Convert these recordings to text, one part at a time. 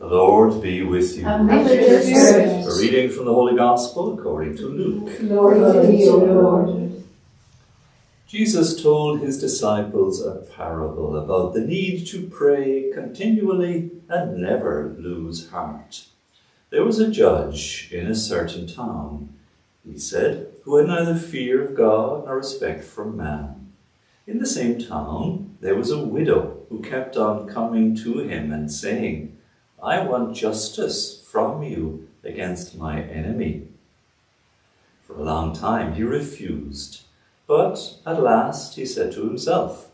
The Lord be with you. And with your spirit. A reading from the Holy Gospel according to Luke. Glory to you, Lord. Jesus told his disciples a parable about the need to pray continually and never lose heart. There was a judge in a certain town, he said, who had neither fear of God nor respect for man. In the same town there was a widow who kept on coming to him and saying, "I want justice from you against my enemy." For a long time he refused, but at last he said to himself,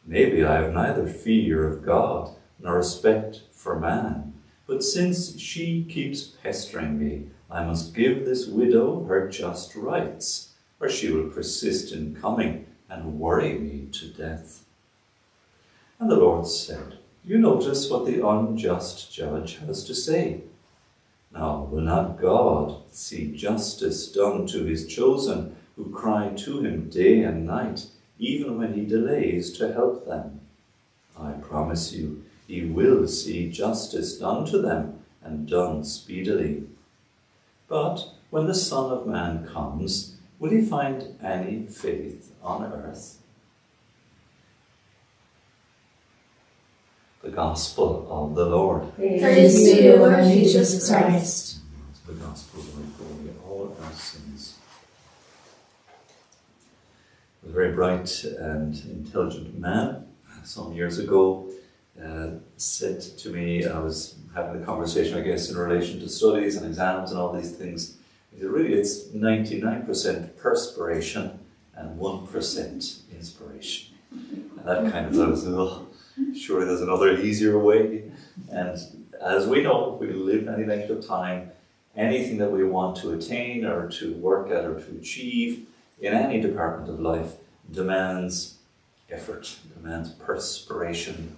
"Maybe I have neither fear of God nor respect for man, but since she keeps pestering me, I must give this widow her just rights, or she will persist in coming and worry me to death." And the Lord said, "You notice what the unjust judge has to say. Now, will not God see justice done to his chosen who cry to him day and night, even when he delays to help them? I promise you, he will see justice done to them and done speedily. But when the Son of Man comes, will he find any faith on earth?" The Gospel of the Lord. Praise to you, Lord Jesus Christ. The Gospel will forgive all our sins. A very bright and intelligent man some years ago said to me, I was having a conversation, I guess, in relation to studies and exams and all these things. He said, really, it's 99% perspiration and 1% inspiration. And that kind of, I was, oh, surely there's another easier way. And as we know, if we live any length of time, anything that we want to attain or to work at or to achieve in any department of life demands effort, demands perspiration,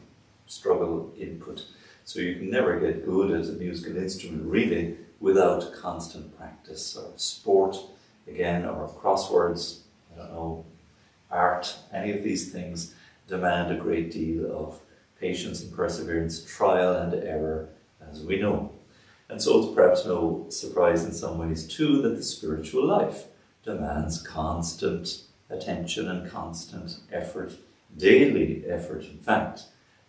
struggle, input. So you can never get good at a musical instrument really without constant practice, or sport again, or crosswords, I don't know, art. Any of these things demand a great deal of patience and perseverance, trial and error, as we know. And so it's perhaps no surprise in some ways too that the spiritual life demands constant attention and constant effort, daily effort in fact,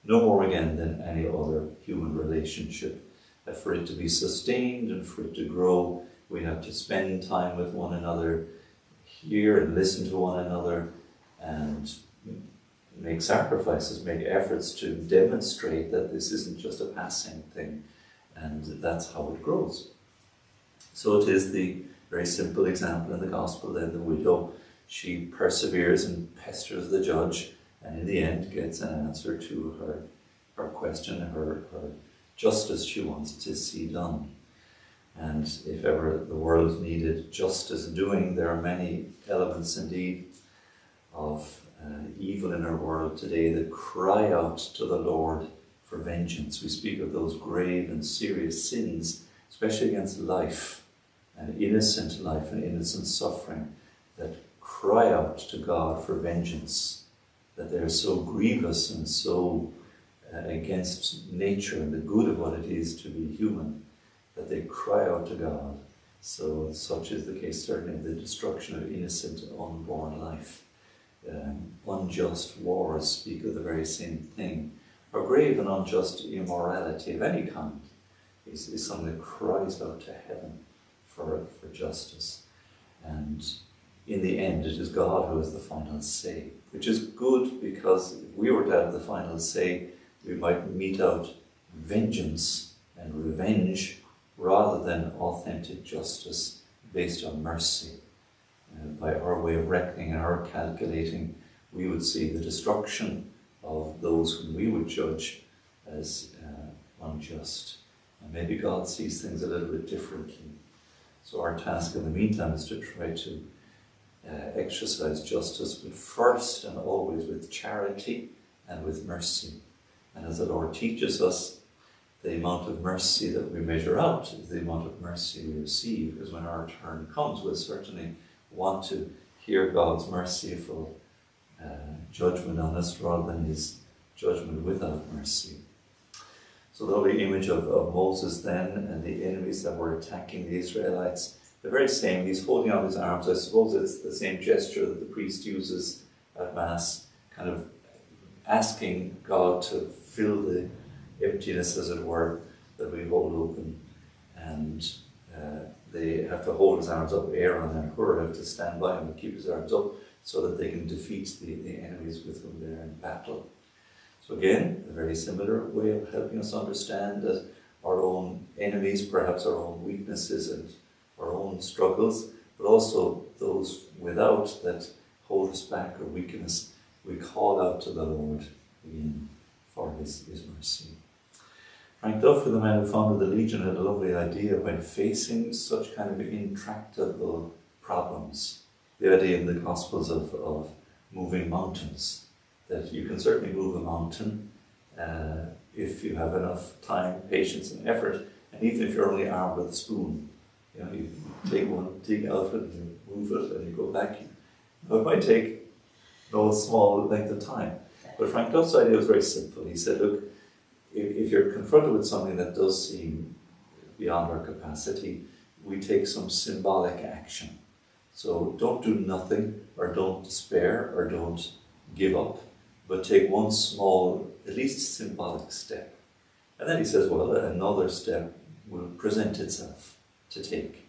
no more again than any other human relationship. That for it to be sustained and for it to grow, we have to spend time with one another, hear and listen to one another, and make sacrifices, make efforts to demonstrate that this isn't just a passing thing, and that's how it grows. So it is the very simple example in the Gospel then, the widow. She perseveres and pesters the judge, and in the end gets an answer to her question, her justice she wants to see done. And if ever the world needed justice doing, there are many elements indeed of evil in our world today that cry out to the Lord for vengeance. We speak of those grave and serious sins, especially against life, and innocent suffering, that cry out to God for vengeance, that they're so grievous and so against nature and the good of what it is to be human, that they cry out to God. So such is the case certainly of the destruction of innocent unborn life. Unjust wars speak of the very same thing. Or grave and unjust immorality of any kind is something that cries out to heaven for justice. And in the end, it is God who has the final say, which is good, because if we were to have the final say, we might mete out vengeance and revenge rather than authentic justice based on mercy. By our way of reckoning and our calculating, we would see the destruction of those whom we would judge as unjust. And maybe God sees things a little bit differently. So our task in the meantime is to try to exercise justice, but first and always with charity and with mercy. And as the Lord teaches us, the amount of mercy that we measure out is the amount of mercy we receive, because when our turn comes, we'll certainly want to hear God's merciful judgment on us rather than his judgment without mercy. So the lovely image of Moses then and the enemies that were attacking the Israelites, the very same, he's holding out his arms. I suppose it's the same gesture that the priest uses at Mass, kind of asking God to fill the emptiness, as it were, that we hold open. And they have to hold his arms up. Aaron and Hur have to stand by him and keep his arms up so that they can defeat the enemies with whom they're in battle. So again, a very similar way of helping us understand that our own enemies, perhaps our own weaknesses and our own struggles, but also those without that hold us back or weaken us, we call out to the Lord again for his mercy. Frank Duffy, the man who founded the Legion, had a lovely idea when facing such kind of intractable problems. The idea in the Gospels of moving mountains, that you can certainly move a mountain if you have enough time, patience and effort, and even if you're only armed with a spoon. You know, you take one, dig out it, and you move it, and you go back. It might take no small length of time. But Frank Duff's idea was very simple. He said, look, if you're confronted with something that does seem beyond our capacity, we take some symbolic action. So don't do nothing, or don't despair, or don't give up, but take one small, at least symbolic step. And then he says, well, another step will present itself to take.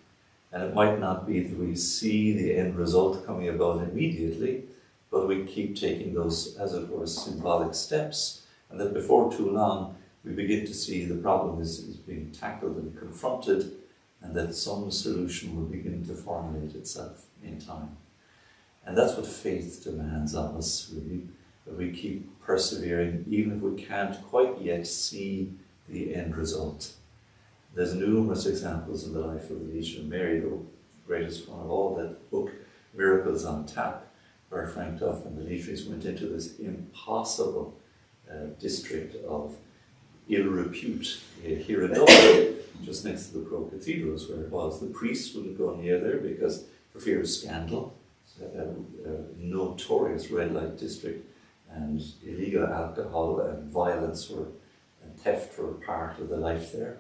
And it might not be that we see the end result coming about immediately, but we keep taking those, as it were, symbolic steps, and that before too long we begin to see the problem is being tackled and confronted, and that some solution will begin to formulate itself in time. And that's what faith demands of us, really, that we keep persevering even if we can't quite yet see the end result. There's numerous examples in the life of the Legion of Mary, the greatest one of all, that book, Miracles on Tap, where Frank Duff and the Legionaries went into this impossible district of ill repute here in Dublin, just next to the Pro Cathedrals, where it was. The priests wouldn't go near there because for fear of scandal. A notorious red light district, and illegal alcohol and violence and theft were part of the life there.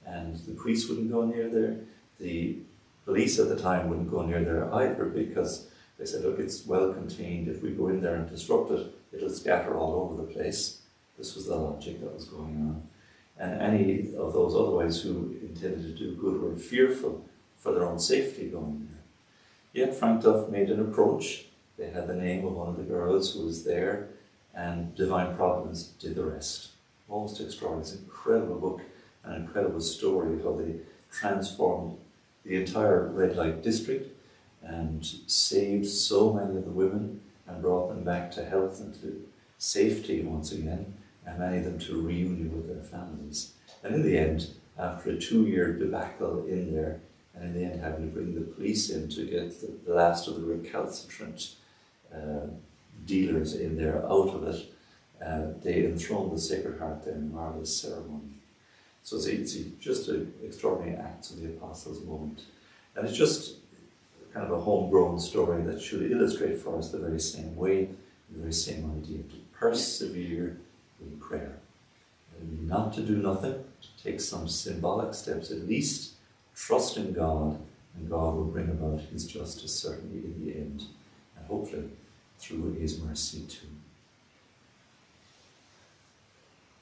And the priests wouldn't go near there. The police at the time wouldn't go near there either, because they said, look, it's well contained. If we go in there and disrupt it, it'll scatter all over the place. This was the logic that was going on. And any of those otherwise who intended to do good were fearful for their own safety going there. Yet Frank Duff made an approach. They had the name of one of the girls who was there, and Divine Providence did the rest. Most extraordinary. It's an incredible book, an incredible story of how they transformed the entire red light district and saved so many of the women and brought them back to health and to safety once again, and many of them to reunion with their families. And in the end, after a 2-year debacle in there, and in the end having to bring the police in to get the last of the recalcitrant dealers in there out of it, they enthroned the Sacred Heart there in a marvellous ceremony. So it's just an extraordinary Acts of the Apostles moment. And it's just kind of a homegrown story that should illustrate for us the very same way, the very same idea, to persevere in prayer. And not to do nothing, take some symbolic steps, at least trust in God, and God will bring about his justice certainly in the end, and hopefully through his mercy too.